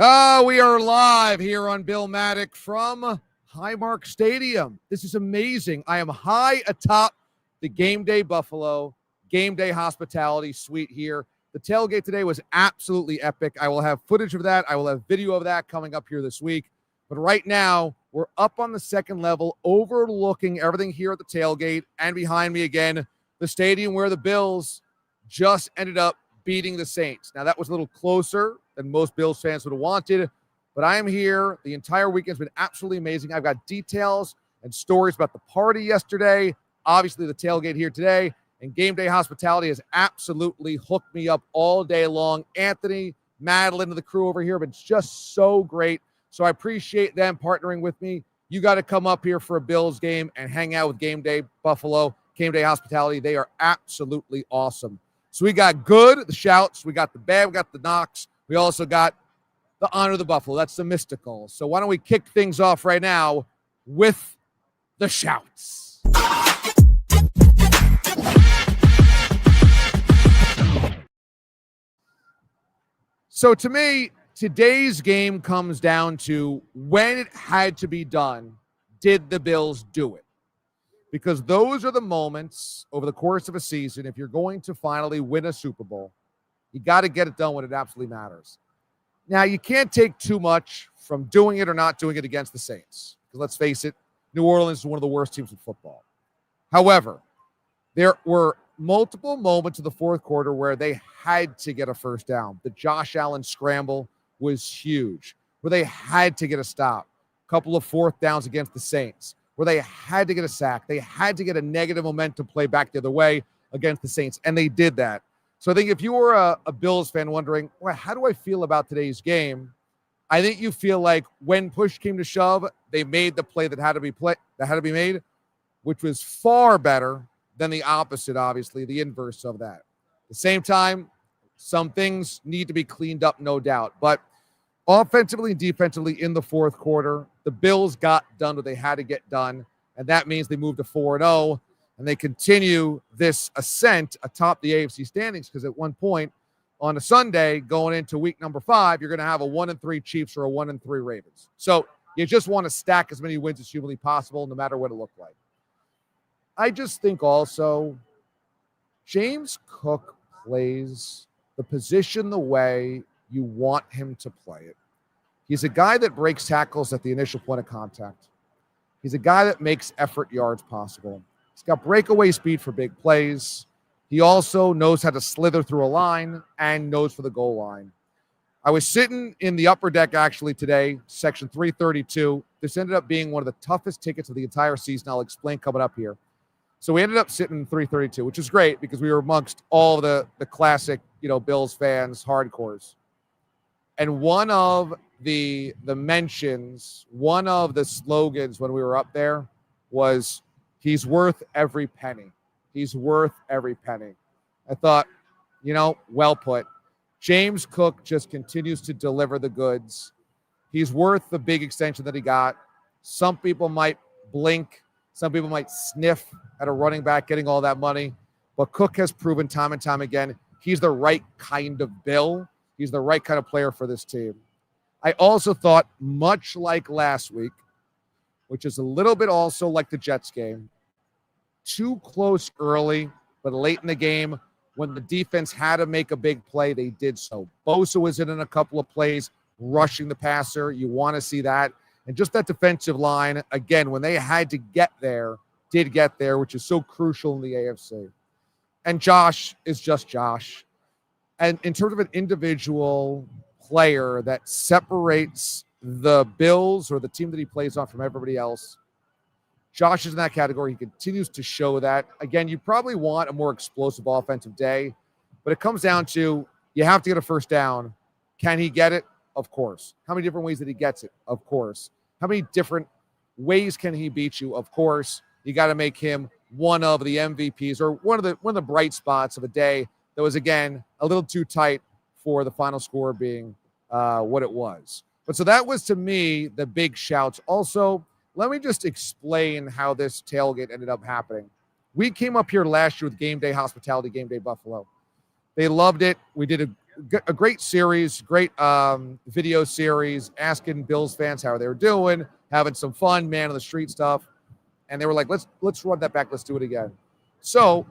We are live here on Bill Matic from Highmark Stadium. This is amazing. I am high atop the Gameday Buffalo, Gameday Hospitality Suite here. The tailgate today was absolutely epic. I will have footage of that. I will have video of that coming up here this week. But right now, we're up on the second level, overlooking everything here at the tailgate. And behind me again, the stadium where the Bills just ended up beating the Saints. Now, that was a little closer than most Bills fans would have wanted, but I am here. The entire weekend's been absolutely amazing. I've got details and stories about the party yesterday, obviously the tailgate here today, and Gameday Hospitality has absolutely hooked me up all day long. Anthony, Madeline, and the crew over here have been just so great, so I appreciate them partnering with me. You got to come up here for a Bills game and hang out with Gameday Buffalo, Gameday Hospitality. They are absolutely awesome. So we got good, the shouts, we got the bad, we got the knocks. We also got the honor of the Buffalo. That's the mystical. So why don't we kick things off right now with the shouts. So to me, today's game comes down to when it had to be done, did the Bills do it? Because those are the moments over the course of a season, if you're going to finally win a Super Bowl, you got to get it done when it absolutely matters. Now, you can't take too much from doing it or not doing it against the Saints. Because let's face it, New Orleans is one of the worst teams in football. However, there were multiple moments in the fourth quarter where they had to get a first down. The Josh Allen scramble was huge, where they had to get a stop. A couple of fourth downs against the Saints, where they had to get a sack. They had to get a negative momentum play back the other way against the Saints, and they did that. So I think if you were a Bills fan wondering, well, how do I feel about today's game? I think you feel like when push came to shove, they made the play that had to be made, which was far better than the opposite, obviously, the inverse of that. At the same time, some things need to be cleaned up, no doubt. But offensively and defensively in the fourth quarter, the Bills got done what they had to get done, and that means they moved to 4-0, and they continue this ascent atop the AFC standings because at one point on a Sunday going into week number 5, you're going to have a 1-3 Chiefs or a 1-3 Ravens. So you just want to stack as many wins as humanly possible, no matter what it looked like. I just think also James Cook plays the position the way you want him to play it. He's a guy that breaks tackles at the initial point of contact. He's a guy that makes effort yards possible. He's got breakaway speed for big plays. He also knows how to slither through a line and knows for the goal line. I was sitting in the upper deck actually today, section 332. This ended up being one of the toughest tickets of the entire season. I'll explain coming up here. So we ended up sitting in 332, which is great because we were amongst all the classic, Bills fans, hardcores. And one of the mentions, one of the slogans when we were up there was, he's worth every penny. He's worth every penny. I thought, well put. James Cook just continues to deliver the goods. He's worth the big extension that he got. Some people might blink. Some people might sniff at a running back getting all that money. But Cook has proven time and time again, he's the right kind of Bill. He's the right kind of player for this team. I also thought, much like last week, which is a little bit also like the Jets game, too close early, but late in the game, when the defense had to make a big play, they did so. Bosa was in a couple of plays, rushing the passer. You want to see that. And just that defensive line, again, when they had to get there, did get there, which is so crucial in the AFC. And Josh is just Josh. And in terms of an individual player that separates the Bills or the team that he plays on from everybody else, Josh is in that category. He continues to show that. Again, you probably want a more explosive offensive day, but it comes down to you have to get a first down. Can he get it? Of course. How many different ways that he gets it? Of course. How many different ways can he beat you? Of course. You got to make him one of the MVPs or one of the bright spots of a day that was, again, a little too tight for the final score being what it was. But so that was, to me, the big shouts. Also, let me just explain how this tailgate ended up happening. We came up here last year with Gameday Hospitality, Gameday Buffalo. They loved it. We did a great series, great video series, asking Bills fans how they were doing, having some fun, man on the street stuff. And they were like, let's run that back. Let's do it again. So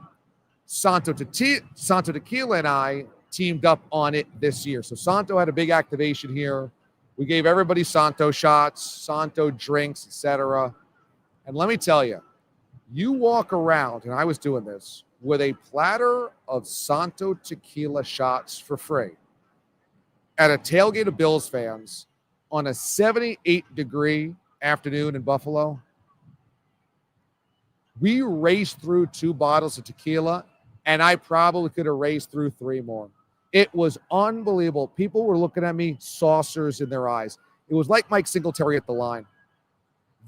Santo Tequila and I teamed up on it this year. So Santo had a big activation here. We gave everybody Santo shots, Santo drinks, etc. And let me tell you, you walk around, and I was doing this, with a platter of Santo Tequila shots for free at a tailgate of Bills fans on a 78-degree afternoon in Buffalo. We raced through 2 bottles of tequila, and I probably could have raced through 3 more. It was unbelievable. People were looking at me, saucers in their eyes. It was like Mike Singletary at the line.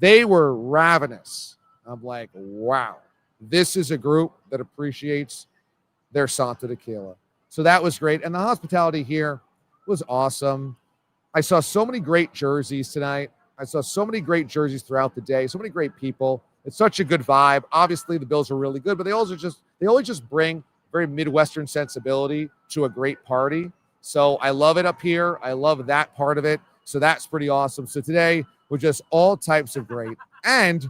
They were ravenous. I'm like, wow, this is a group that appreciates their Santo Tequila. So that was great. And the hospitality here was awesome. I saw so many great jerseys tonight. I saw so many great jerseys throughout the day, so many great people. It's such a good vibe. Obviously, the Bills are really good, but they always just bring very Midwestern sensibility to a great party. So I love it up here. I love that part of it. So that's pretty awesome. So today was just all types of great, and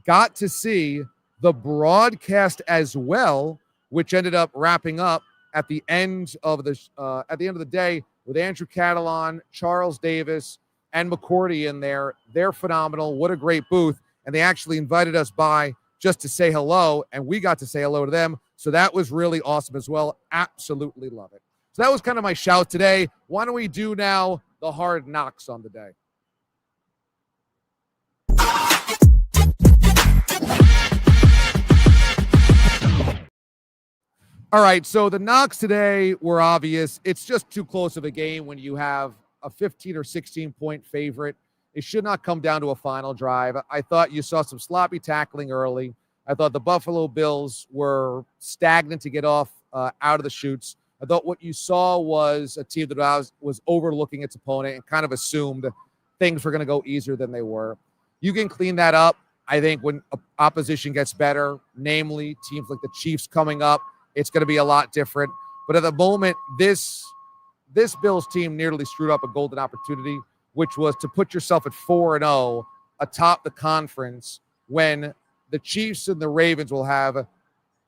got to see the broadcast as well, which ended up wrapping up at the end of the day with Andrew Catalon, Charles Davis, and McCourty in there. They're phenomenal. What a great booth. And they actually invited us by just to say hello, and we got to say hello to them. So that was really awesome as well. Absolutely love it. So that was kind of my shout today. Why don't we do now the hard knocks on the day? All right, so the knocks today were obvious. It's just too close of a game when you have a 15 or 16-point favorite. It should not come down to a final drive. I thought you saw some sloppy tackling early. I thought the Buffalo Bills were stagnant to get off out of the chutes. I thought what you saw was a team that was overlooking its opponent and kind of assumed things were going to go easier than they were. You can clean that up, I think, when opposition gets better, namely teams like the Chiefs coming up. It's going to be a lot different. But at the moment, this Bills team nearly screwed up a golden opportunity, which was to put yourself at 4-0 atop the conference when the Chiefs and the Ravens will have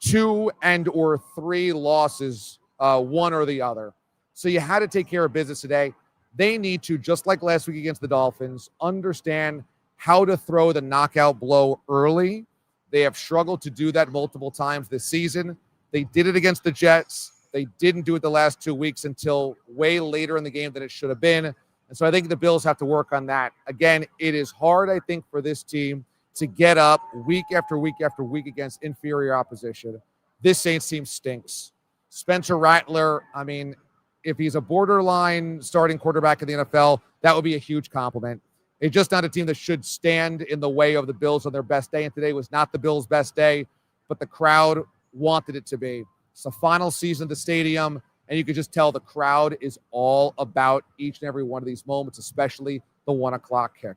2 and or 3 losses, one or the other. So you had to take care of business today. They need to, just like last week against the Dolphins, understand how to throw the knockout blow early. They have struggled to do that multiple times this season. They did it against the Jets. They didn't do it the last 2 weeks until way later in the game than it should have been. And so I think the Bills have to work on that. Again, it is hard, I think, for this team to get up week after week after week against inferior opposition. This Saints team stinks. Spencer Rattler, I mean, if he's a borderline starting quarterback in the NFL, that would be a huge compliment. It's just not a team that should stand in the way of the Bills on their best day. And today was not the Bills' best day, but the crowd wanted it to be. It's the final season of the stadium, and you could just tell the crowd is all about each and every one of these moments, especially the 1 o'clock kick.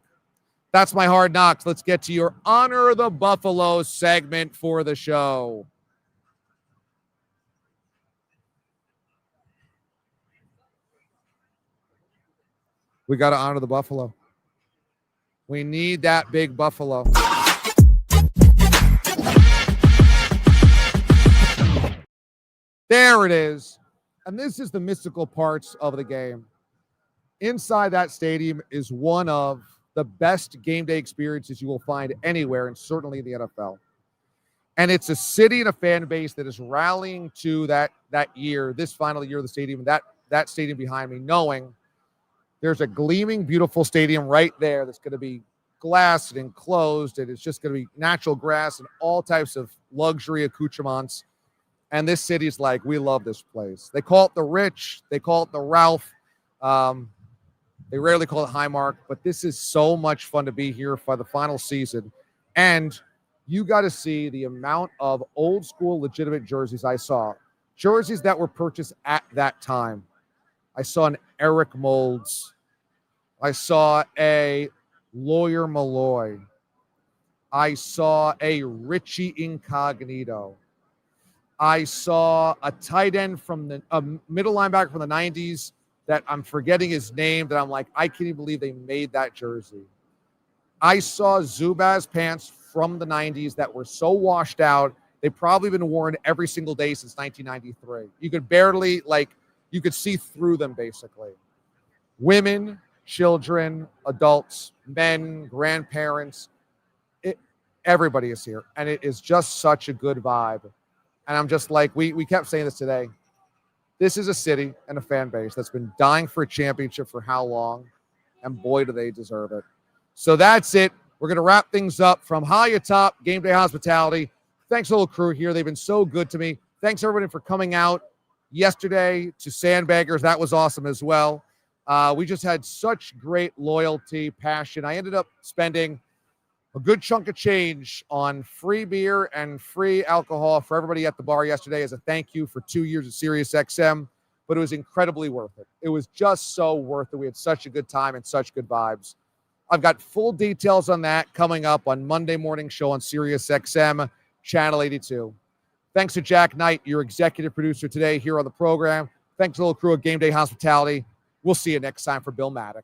That's my hard knocks. Let's get to your Honor the Buffalo segment for the show. We got to honor the Buffalo. We need that big Buffalo. There it is. And this is the mystical parts of the game. Inside that stadium is one of the best game day experiences you will find anywhere, and certainly in the NFL. And it's a city and a fan base that is rallying to that year, this final year of the stadium, that stadium behind me, knowing there's a gleaming, beautiful stadium right there that's going to be glassed and enclosed, and it's just going to be natural grass and all types of luxury accoutrements. And this city's like, we love this place. They call it the Rich. They call it the Ralph. They rarely call it Highmark, but this is so much fun to be here for the final season. And you got to see the amount of old school legitimate jerseys I saw. Jerseys that were purchased at that time. I saw an Eric Moulds. I saw a Lawyer Malloy. I saw a Richie Incognito. I saw a tight end from a middle linebacker from the 90s that I'm forgetting his name, that I'm like, I can't even believe they made that jersey. I saw Zubaz pants from the 90s that were so washed out, they've probably been worn every single day since 1993. You could barely, you could see through them, basically. Women, children, adults, men, grandparents, everybody is here. And it is just such a good vibe. And I'm just like, we kept saying this today. This is a city and a fan base that's been dying for a championship for how long? And boy, do they deserve it. So that's it. We're going to wrap things up from high atop Gameday Hospitality. Thanks to the whole crew here. They've been so good to me. Thanks, everybody, for coming out yesterday to Sandbaggers. That was awesome as well. We just had such great loyalty, passion. I ended up spending a good chunk of change on free beer and free alcohol for everybody at the bar yesterday as a thank you for 2 years of SiriusXM, but it was incredibly worth it. It was just so worth it. We had such a good time and such good vibes. I've got full details on that coming up on Monday morning show on SiriusXM, Channel 82. Thanks to Jack Knight, your executive producer today here on the program. Thanks to the whole crew at Gameday Hospitality. We'll see you next time for Bill Matic.